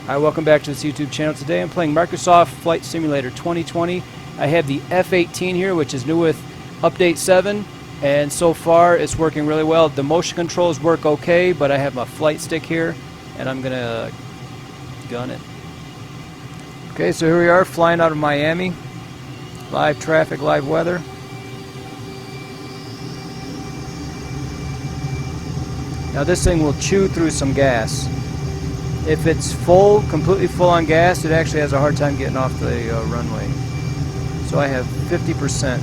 Hi, welcome back to this YouTube channel. Today I'm playing Microsoft Flight Simulator 2020. I have the F-18 here, which is new with Update 7, and so far it's working really well. The motion controls work okay, but I have my flight stick here, and I'm going to gun it. Okay, so here we are flying out of Miami. Live traffic, live weather. Now this thing will chew through some gas. If it's full, completely full on gas, it actually has a hard time getting off the runway. So I have 50%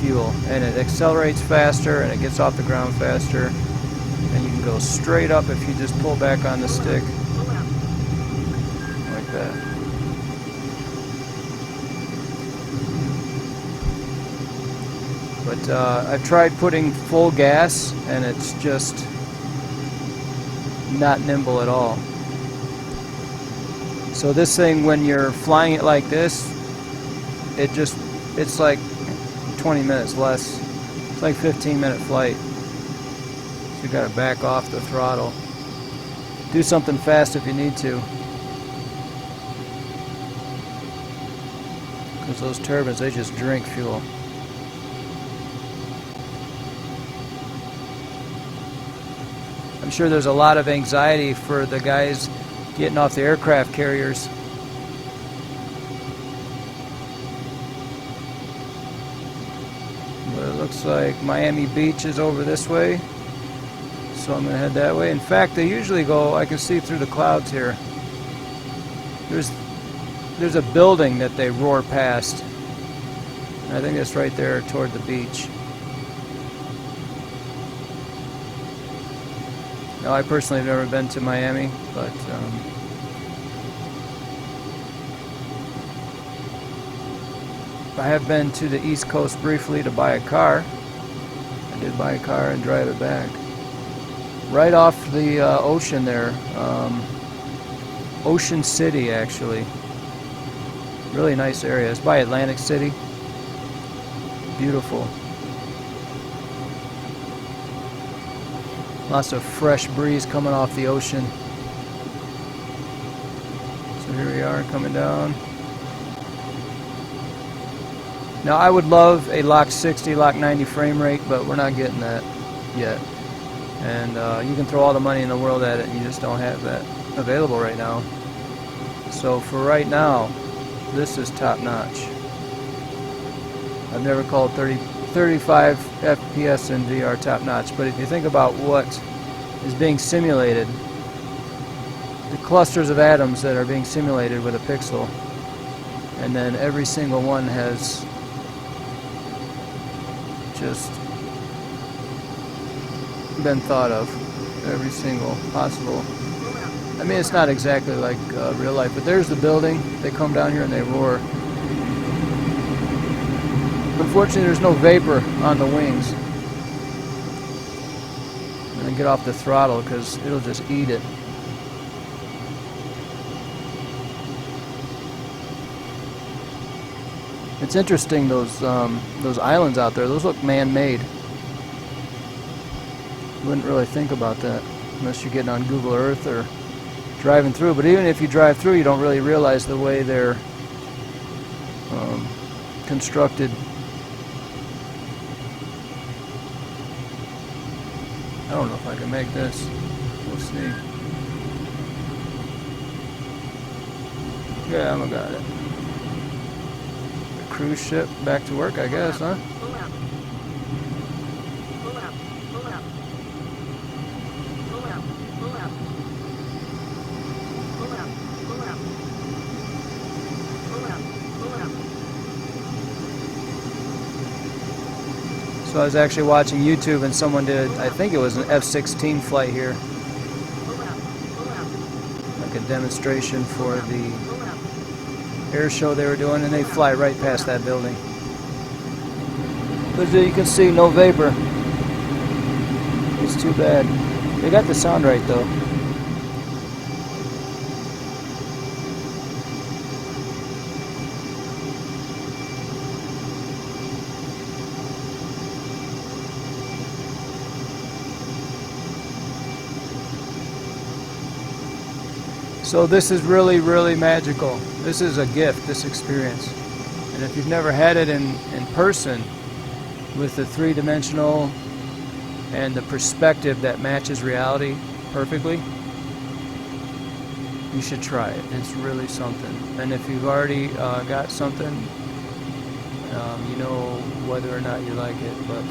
fuel, and it accelerates faster and it gets off the ground faster. And you can go straight up if you just pull back on the stick like that. But I've tried putting full gas, and it's just not nimble at all. So this thing, when you're flying it like this, it's like 20 minutes less. It's like 15-minute flight. So you gotta back off the throttle. Do something fast if you need to, because those turbines, they just drink fuel. I'm sure there's a lot of anxiety for the guys getting off the aircraft carriers. But it looks like Miami Beach is over this way, so I'm going to head that way. In fact, they usually go, I can see through the clouds here. There's a building that they roar past. I think that's right there toward the beach. Now, I personally have never been to Miami, but I have been to the East Coast briefly to buy a car. I did buy a car and drive it back. Right off the ocean there. Ocean City, actually. Really nice area. It's by Atlantic City. Beautiful. Lots of fresh breeze coming off the ocean. So here we are coming down. Now I would love a Lock 60, Lock 90 frame rate, but we're not getting that yet. And you can throw all the money in the world at it, and you just don't have that available right now. So for right now, this is top notch. I've never called 35 FPS in VR top notch, but if you think about what is being simulated, the clusters of atoms that are being simulated with a pixel, and then every single one has just been thought of, every single possible. I mean, it's not exactly like real life, but there's the building. They come down here and they roar. Unfortunately, there's no vapor on the wings. And then get off the throttle because it'll just eat it. It's interesting, those islands out there. Those look man-made. You wouldn't really think about that unless you're getting on Google Earth or driving through. But even if you drive through, you don't really realize the way they're constructed. I don't know if I can make this. We'll see. Yeah, I got it. A cruise ship back to work, I guess, huh? So I was actually watching YouTube, and someone did, I think it was an F-16 flight here. Like a demonstration for the air show they were doing, and they fly right past that building. But you can see no vapor. It's too bad. They got the sound right though. So this is really, really magical. This is a gift, this experience. And if you've never had it in person, with the three-dimensional and the perspective that matches reality perfectly, you should try it. It's really something. And if you've already got something, you know whether or not you like it. But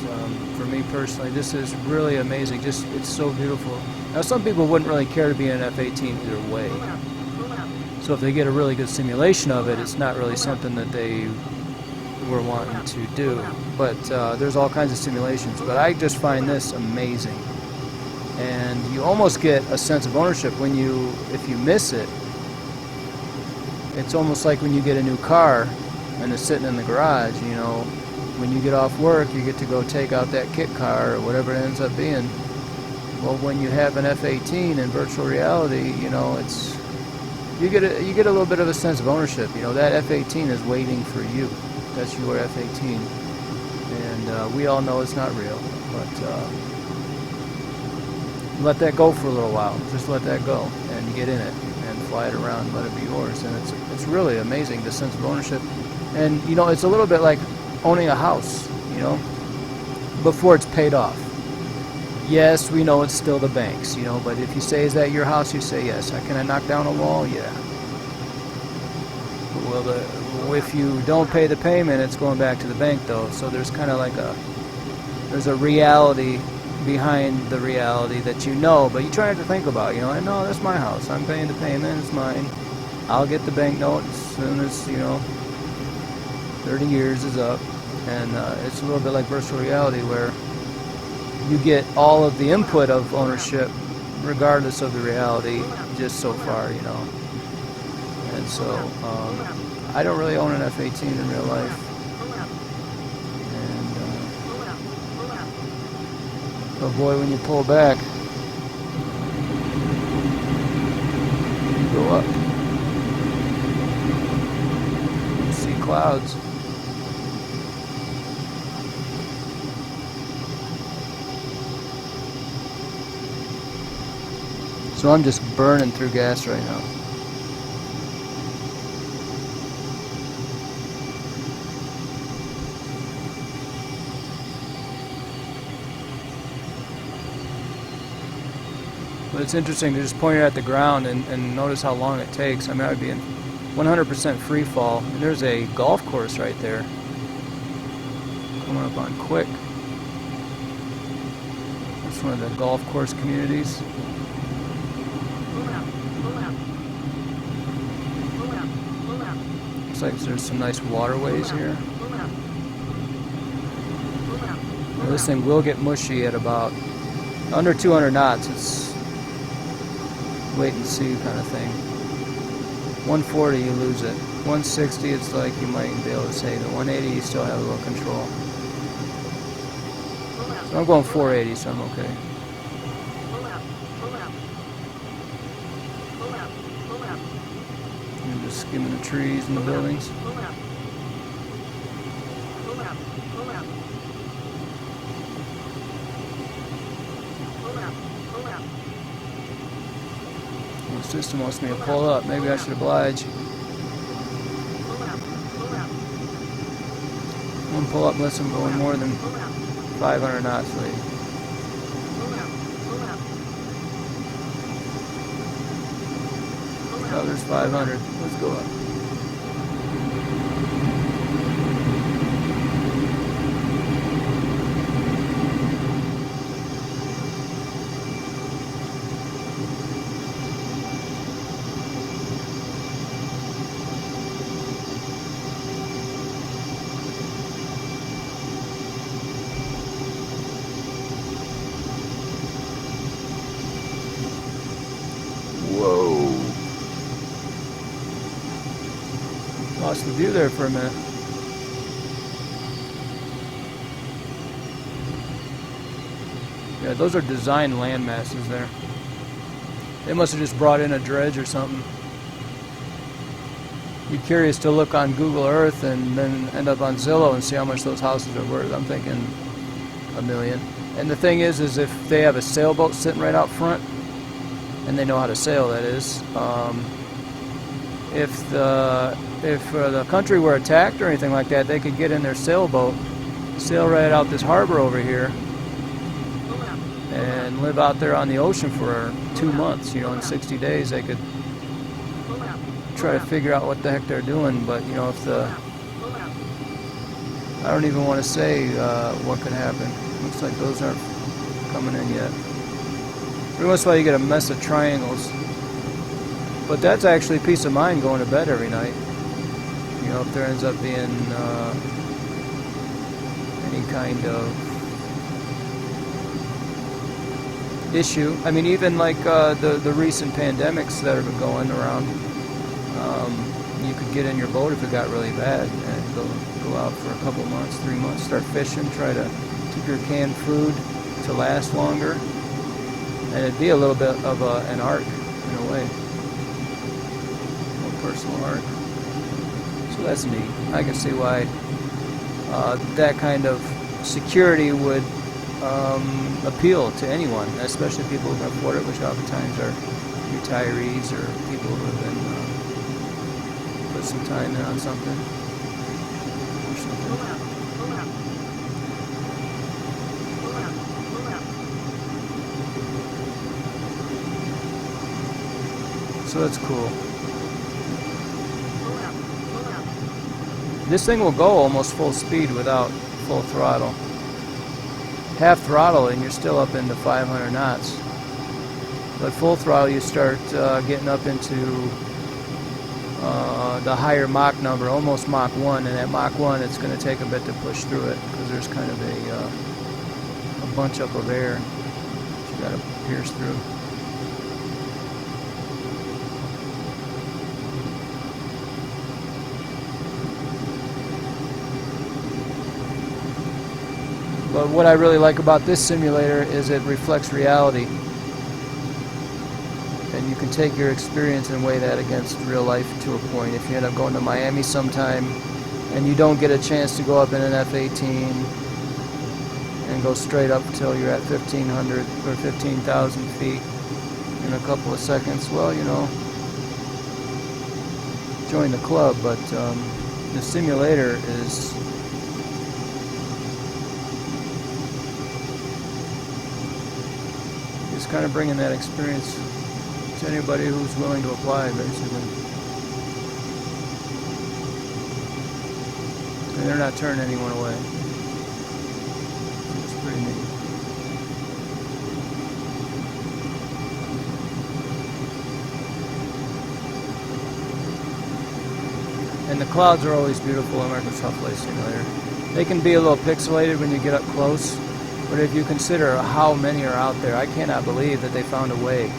for me personally, this is really amazing. Just, it's so beautiful. Now, some people wouldn't really care to be in an F-18 either way. So if they get a really good simulation of it, it's not really something that they were wanting to do. But there's all kinds of simulations. But I just find this amazing. And you almost get a sense of ownership when if you miss it. It's almost like when you get a new car and it's sitting in the garage, you know, when you get off work, you get to go take out that kit car or whatever it ends up being. Well, when you have an F-18 in virtual reality, you know, you get a little bit of a sense of ownership. You know, that F-18 is waiting for you. That's your F-18, and we all know it's not real, but let that go for a little while. Just let that go and get in it and fly it around and let it be yours. And it's really amazing, the sense of ownership. And you know, it's a little bit like owning a house, you know, before it's paid off. Yes, we know it's still the bank's, you know, but if you say, is that your house? You say, yes. Can I knock down a wall? Yeah. Well, if you don't pay the payment, it's going back to the bank, though. So there's kind of like there's a reality behind the reality that you know, but you try not to think about, you know, and no, that's my house. I'm paying the payment. It's mine. I'll get the bank note as soon as, you know, 30 years is up. And it's a little bit like virtual reality where you get all of the input of ownership regardless of the reality just so far, you know. And so I don't really own an F-18 in real life. And oh boy, when you pull back, you go up. You see clouds. So I'm just burning through gas right now. But it's interesting to just point it at the ground and notice how long it takes. I mean, I would be in 100% free fall. And there's a golf course right there. Coming up on quick. That's one of the golf course communities. Looks like there's some nice waterways here. Now, this thing will get mushy at about under 200 knots. It's wait and see kind of thing. 140 you lose it. 160 it's like you might be able to save it. 180 you still have a little control. So I'm going 480, so I'm okay. I'm just skimming the trees and the buildings. The system wants me to pull up. Maybe I should oblige. I won't pull up unless I'm going more than 500 knots late. Oh, there's 500. Let's go up. Whoa. Lost the view there for a minute. Yeah, those are designed land masses there. They must have just brought in a dredge or something. Be curious to look on Google Earth and then end up on Zillow and see how much those houses are worth. I'm thinking $1 million. And the thing is if they have a sailboat sitting right out front, and they know how to sail, that is. If the country were attacked or anything like that, they could get in their sailboat, sail right out this harbor over here, and live out there on the ocean for 2 months. You know, in 60 days they could try to figure out what the heck they're doing. But you know, if I don't even want to say what could happen. Looks like those aren't coming in yet. Every once in a while you get a mess of triangles. But that's actually peace of mind going to bed every night. You know, if there ends up being any kind of issue. I mean, even like the recent pandemics that have been going around, you could get in your boat if it got really bad and go out for a couple months, 3 months, start fishing, try to keep your canned food to last longer, and it'd be a little bit of an art in a way. Personal art. So that's neat. I can see why that kind of security would appeal to anyone, especially people who can afford it, which oftentimes are retirees or people who have been put some time in on something or something. So that's cool. This thing will go almost full speed without full throttle. Half throttle and you're still up into 500 knots. But full throttle you start getting up into the higher Mach number, almost Mach 1, and at Mach 1 it's going to take a bit to push through it because there's kind of a bunch up of air that you got to pierce through. But what I really like about this simulator is it reflects reality. And you can take your experience and weigh that against real life to a point. If you end up going to Miami sometime and you don't get a chance to go up in an F-18 and go straight up until you're at 1,500 or 15,000 feet in a couple of seconds, well, you know, join the club. But the simulator is kind of bringing that experience to anybody who's willing to apply, basically. And they're not turning anyone away. It's pretty neat. And the clouds are always beautiful in Microsoft Flight Simulator. They can be a little pixelated when you get up close. But if you consider how many are out there, I cannot believe that they found a way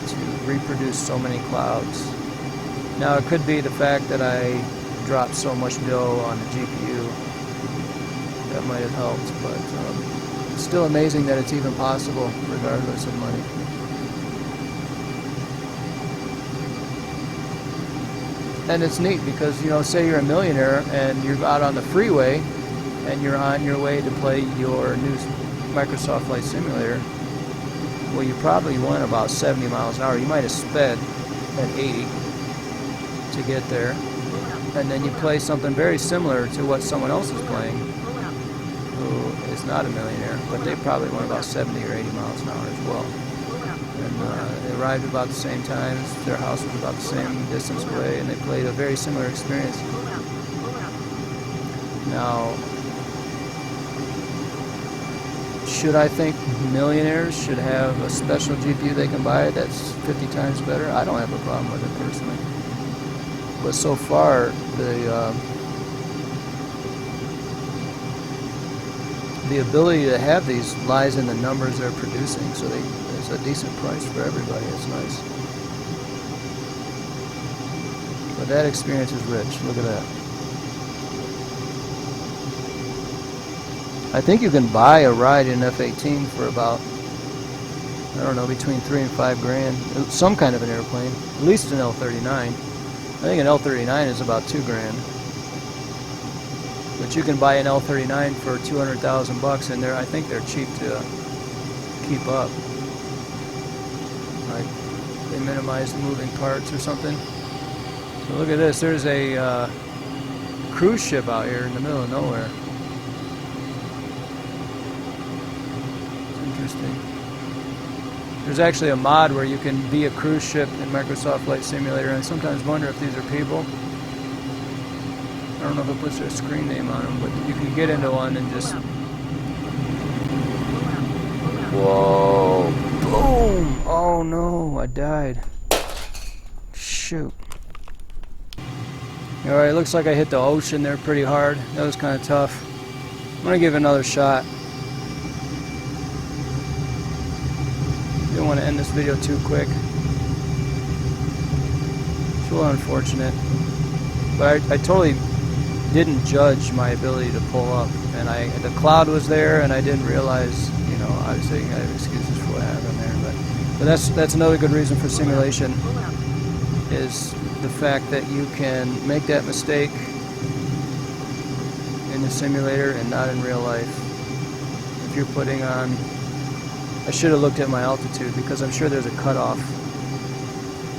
to reproduce so many clouds. Now, it could be the fact that I dropped so much dough on the GPU. That might have helped, but it's still amazing that it's even possible, regardless of money. And it's neat because, you know, say you're a millionaire and you're out on the freeway and you're on your way to play your new Microsoft Flight Simulator, well, you probably went about 70 miles an hour. You might have sped at 80 to get there, and then you play something very similar to what someone else is playing who is not a millionaire, but they probably went about 70 or 80 miles an hour as well. And they arrived about the same time, their house was about the same distance away, and they played a very similar experience. Now, should I think millionaires should have a special GPU they can buy that's 50 times better? I don't have a problem with it personally. But so far, the ability to have these lies in the numbers they're producing, so there's a decent price for everybody. It's nice. But that experience is rich. Look at that. I think you can buy a ride in F-18 for about, I don't know, between $3 and $5 grand. Some kind of an airplane, at least an L-39. I think an L-39 is about $2 grand. But you can buy an L-39 for $200,000 and I think they're cheap to keep up. Like they minimize the moving parts or something. So look at this. There's a cruise ship out here in the middle of nowhere. It's interesting. There's actually a mod where you can be a cruise ship in Microsoft Flight Simulator, and I sometimes wonder if these are people. I don't know if it puts their screen name on them, but you can get into one and just... Whoa! Boom! Oh no, I died. Shoot. Alright, looks like I hit the ocean there pretty hard. That was kind of tough. I'm going to give it another shot. Didn't want to end this video too quick. It's a little unfortunate. But I totally didn't judge my ability to pull up. And the cloud was there and I didn't realize, you know, obviously I have excuses for what happened there. But that's another good reason for simulation, is the fact that you can make that mistake in the simulator and not in real life. If you're putting on... I should have looked at my altitude, because I'm sure there's a cutoff.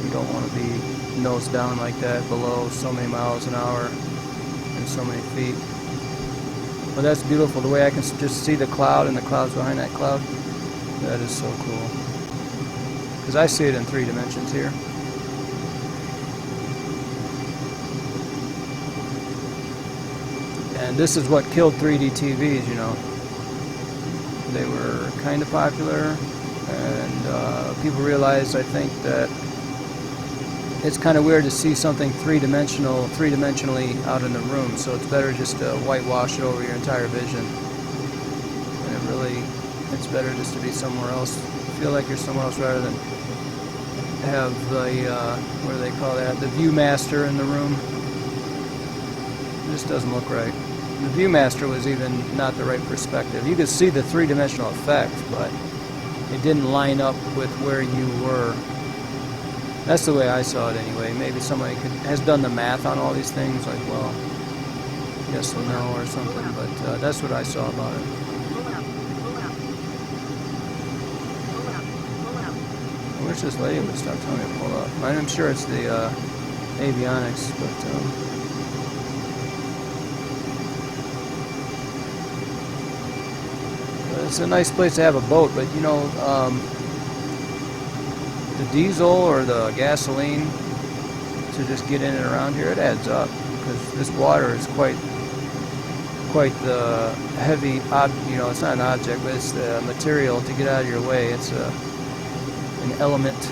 You don't want to be nose down like that below so many miles an hour and so many feet. But that's beautiful, the way I can just see the cloud and the clouds behind that cloud. That is so cool. Because I see it in 3 dimensions here. And this is what killed 3D TVs, you know. They were kind of popular, and people realized, I think, that it's kind of weird to see something three-dimensionally out in the room, so it's better just to whitewash it over your entire vision. And it's better just to be somewhere else. Feel like you're somewhere else rather than have the, what do they call that, the Viewmaster in the room. It just doesn't look right. The Viewmaster was even not the right perspective. You could see the three-dimensional effect, but it didn't line up with where you were. That's the way I saw it anyway. Maybe somebody has done the math on all these things, like, well, yes or no or something, but that's what I saw about it. I wish this lady would stop telling me to pull up. I'm sure it's the avionics, but... It's a nice place to have a boat, but you know, the diesel or the gasoline to just get in and around here, it adds up, because this water is quite the heavy, you know, it's not an object, but it's the material to get out of your way. It's an element,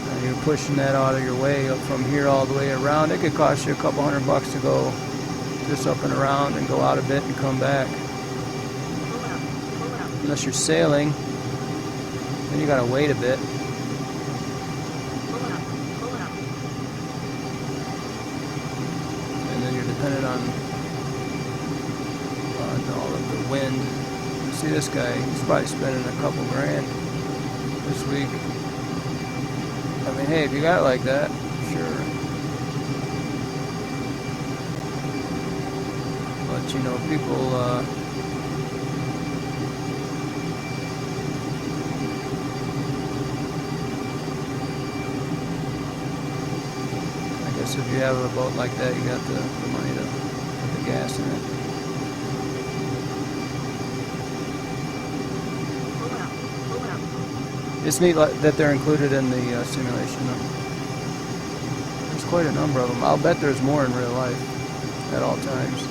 and you're pushing that out of your way up from here all the way around. It could cost you a couple $100 to go just up and around and go out a bit and come back. Unless you're sailing, then you gotta wait a bit. And then you're dependent on all of the wind. You see this guy, he's probably spending a couple grand this week. I mean, hey, if you got it like that, sure. But you know, people, if you have a boat like that, you got the money to put the gas in it. It's neat that they're included in the simulation. There's quite a number of them. I'll bet there's more in real life at all times.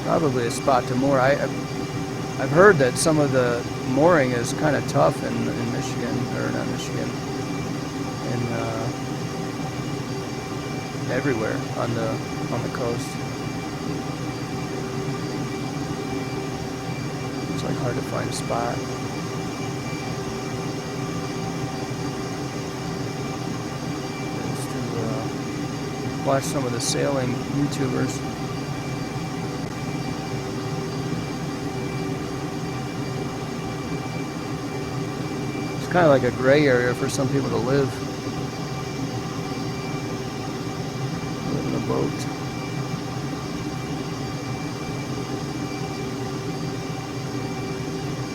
Probably a spot to moor. I've heard that some of the mooring is kind of tough in Michigan, or not Michigan, everywhere on the coast. It's like hard to find a spot. Just to watch some of the sailing YouTubers. It's kind of like a gray area for some people to live. Boat.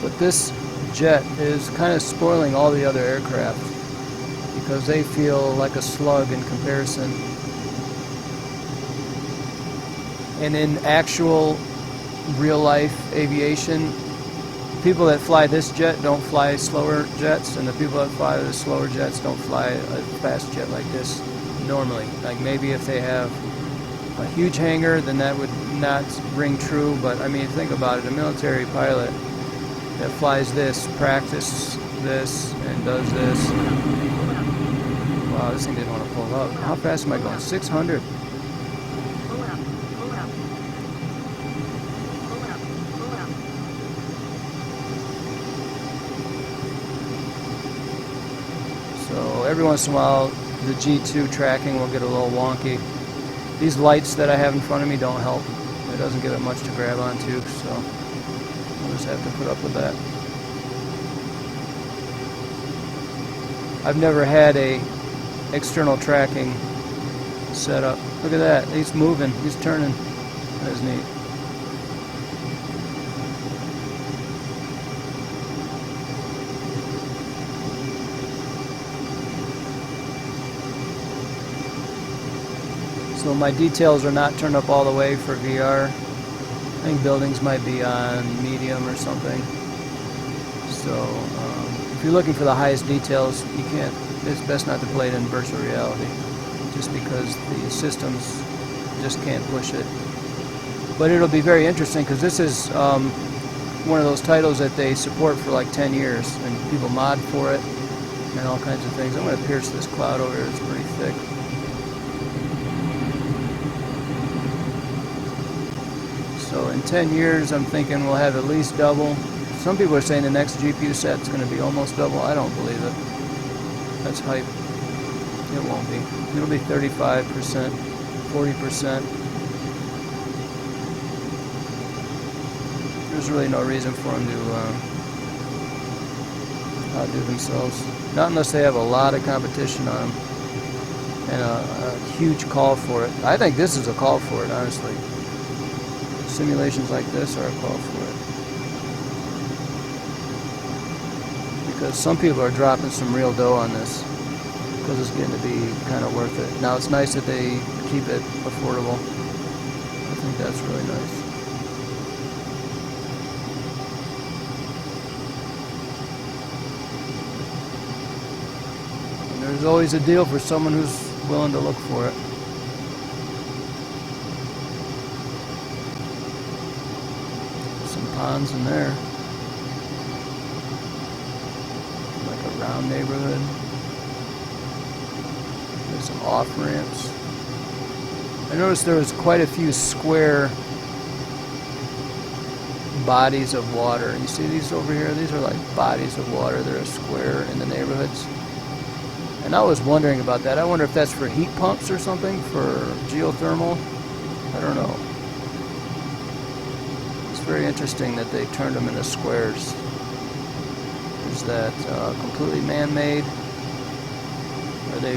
But this jet is kind of spoiling all the other aircraft because they feel like a slug in comparison. And in actual real life aviation, people that fly this jet don't fly slower jets, and the people that fly the slower jets don't fly a fast jet like this normally. Like maybe if they have a huge hangar, then that would not ring true, but I mean, think about it, a military pilot that flies this, practices this, and does this. Wow, this thing didn't want to pull up. How fast am I going? 600? So every once in a while, the G2 tracking will get a little wonky. These lights that I have in front of me don't help. It doesn't give it much to grab onto, so I'll just have to put up with that. I've never had a external tracking set up. Look at that. He's moving. He's turning. That's neat. So my details are not turned up all the way for VR. I think buildings might be on medium or something. So if you're looking for the highest details, you can't. It's best not to play it in virtual reality, just because the systems just can't push it. But it'll be very interesting because this is one of those titles that they support for like 10 years, and people mod for it and all kinds of things. I'm going to pierce this cloud over here. It's pretty thick. So in 10 years, I'm thinking we'll have at least double. Some people are saying the next GPU set is going to be almost double. I don't believe it. That's hype. It won't be. It'll be 35%, 40%. There's really no reason for them to outdo themselves. Not unless they have a lot of competition on them and a huge call for it. I think this is a call for it, honestly. Simulations like this are a call for it. Because some people are dropping some real dough on this because it's getting to be kind of worth it. Now it's nice that they keep it affordable. I think that's really nice. And there's always a deal for someone who's willing to look for it. Some ponds in there. Like a round neighborhood. There's some off ramps. I noticed there was quite a few square bodies of water. You see these over here? These are like bodies of water that are square in the neighborhoods. And I was wondering about that. I wonder if that's for heat pumps or something, for geothermal. I don't know. It's very interesting that they turned them into squares. Is that completely man-made? Are they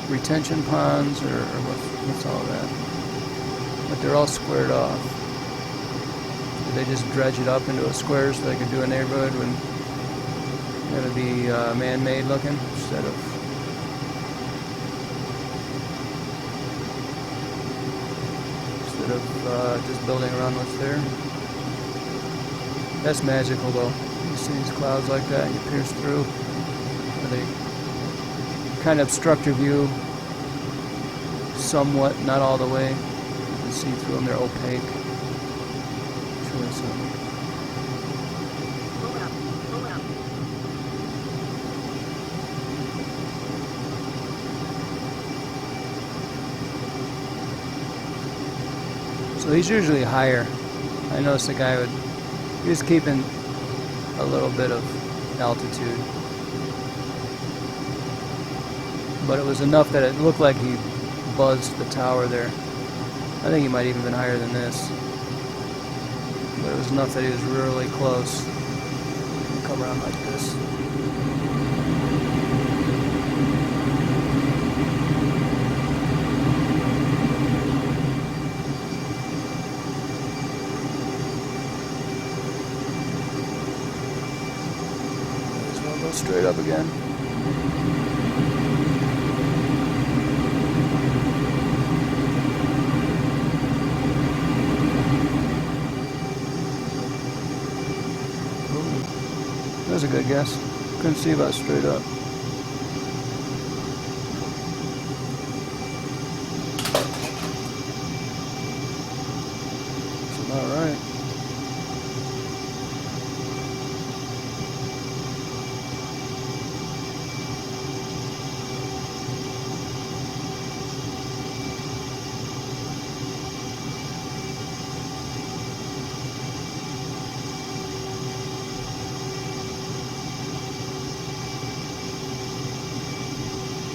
retention ponds, or what's all that? But they're all squared off. Did they just dredge it up into a square so they could do a neighborhood when it would be man-made looking instead of just building around what's there? That's magical, though. You see these clouds like that, and you pierce through. They kind of obstruct your view somewhat, not all the way. You can see through them, they're opaque. It's really something. So he's usually higher. I noticed the guy he was keeping a little bit of altitude. But it was enough that it looked like he buzzed the tower there. I think he might even been higher than this. But it was enough that he was really close. Come around like this. up again. Ooh, that was a good guess. Couldn't see about straight up. That's about right.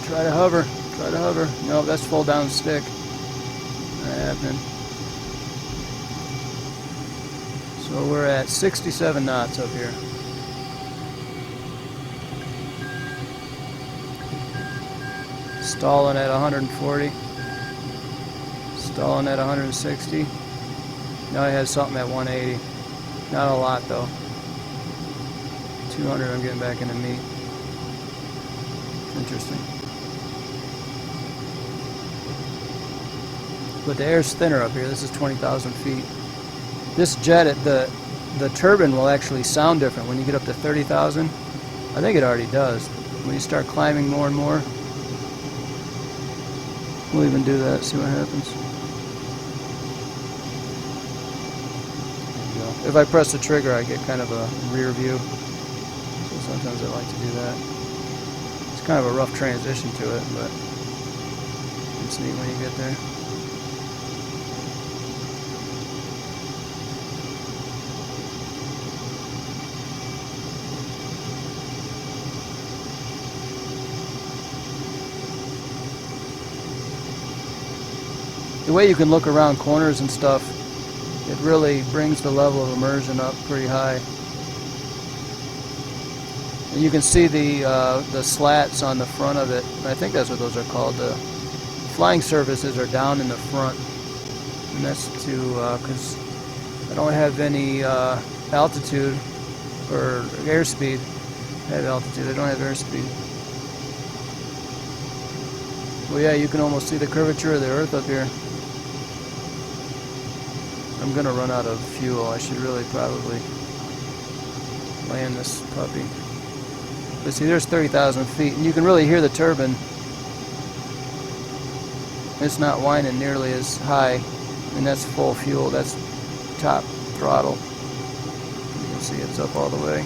Try to hover. Try to hover. No, that's full down stick. Not happening. So we're at 67 knots up here. Stalling at 140. Stalling at 160. Now I had something at 180. Not a lot though. 200 I'm getting back into meat. Interesting. But the air's thinner up here. This is 20,000 feet. This jet, the turbine will actually sound different when you get up to 30,000. I think it already does. When you start climbing more and more, we'll even do that, see what happens. There you go. If I press the trigger, I get kind of a rear view. So sometimes I like to do that. It's kind of a rough transition to it, but it's neat when you get there. The way you can look around corners and stuff, it really brings the level of immersion up pretty high. And you can see the slats on the front of it. I think that's what those are called. The flying surfaces are down in the front, and that's to because I don't have any altitude or airspeed. I have altitude. I don't have airspeed. Well, yeah, you can almost see the curvature of the Earth up here. I'm gonna run out of fuel. I should really probably land this puppy. But see, there's 30,000 feet, and you can really hear the turbine. It's not whining nearly as high, and that's full fuel. That's top throttle. You can see it's up all the way.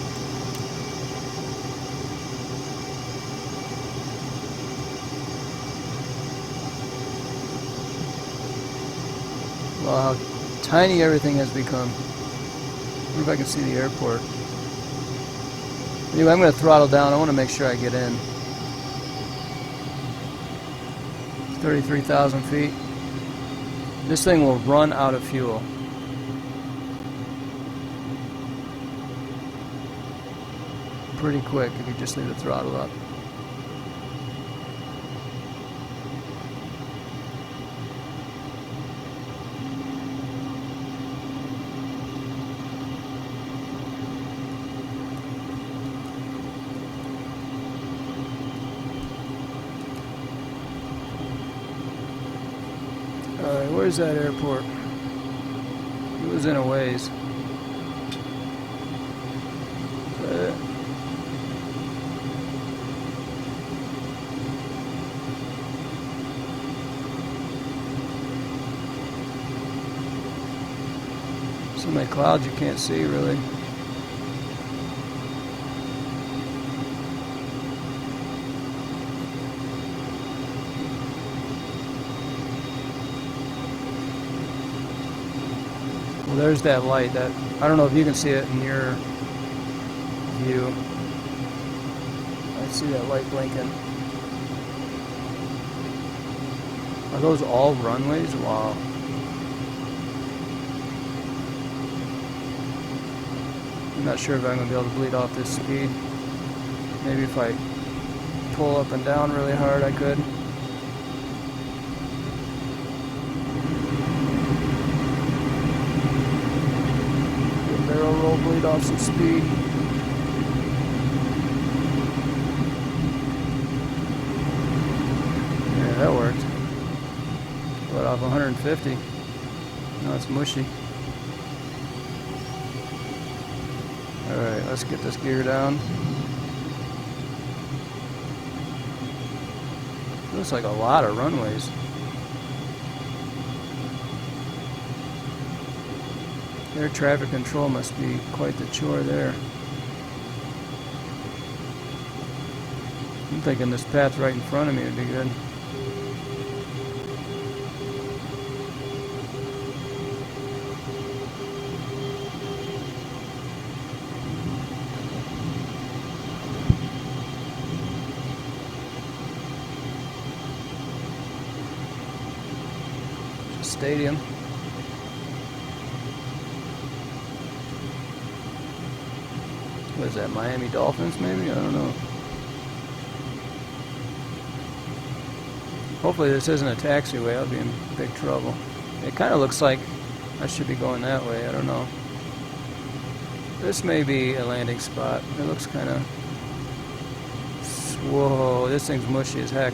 Wow, how tiny everything has become. See if I can see the airport. Anyway, I'm going to throttle down. I want to make sure I get in. 33,000 feet. This thing will run out of fuel. Pretty quick if you just leave the throttle up. Alright, where's that airport? It was in a ways. So many clouds you can't see really. Well, there's that light. That I don't know if you can see it in your view. I see that light blinking. Are those all runways? Wow. I'm not sure if I'm going to be able to bleed off this speed. Maybe if I pull up and down really hard, I could. Barrel roll, bleed off some speed. That worked. Let off 150. Now it's mushy. Alright, let's get this gear down. Looks like a lot of runways. Air traffic control must be quite the chore there. I'm thinking this path right in front of me would be good. Stadium. What is that, Miami Dolphins maybe? I don't know. Hopefully this isn't a taxiway. I'll be in big trouble. It kind of looks like I should be going that way. I don't know. This may be a landing spot. It looks kind of... Whoa, this thing's mushy as heck.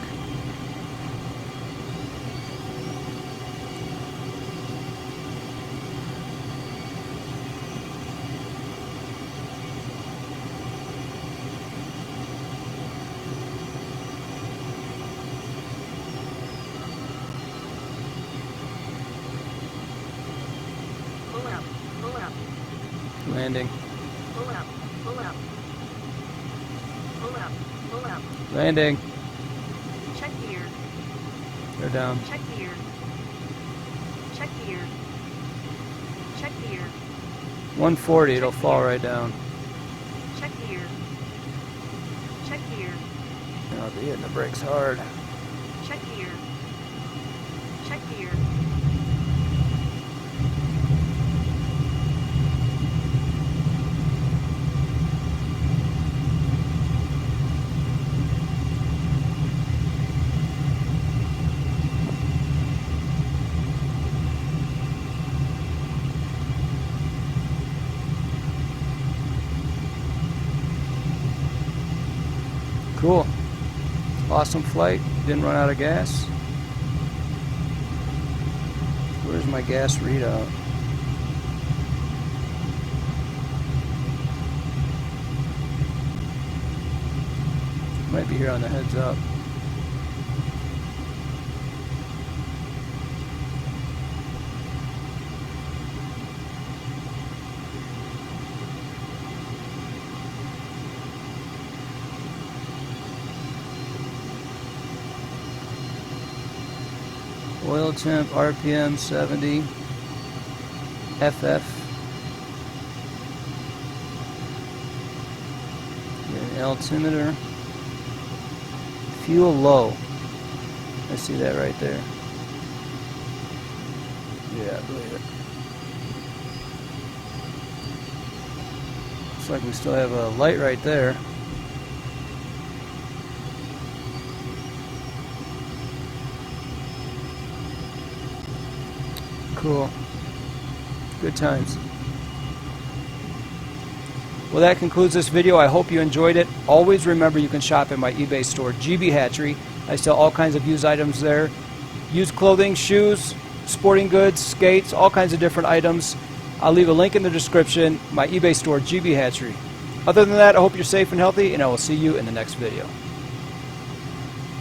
Landing. Pull up, pull up. Pull up, pull up. Landing. Check gear. They're down. Check gear. Check gear. Check gear. 140, it'll fall right down. Check gear. Check gear. I'll be hitting the brakes hard. Check gear. Check gear. Cool. Awesome flight. Didn't run out of gas. Where's my gas readout? Might be here on the heads up. Oil temp, RPM 70, FF. An altimeter. Fuel low. I see that right there. Yeah, I believe it. Looks like we still have a light right there. Cool. Good times. Well, that concludes this video. I hope you enjoyed it. Always remember you can shop at my eBay store, GB Hatchery. I sell all kinds of used items there. Used clothing, shoes, sporting goods, skates, all kinds of different items. I'll leave a link in the description. My eBay store, GB Hatchery. Other than that, I hope you're safe and healthy, and I will see you in the next video.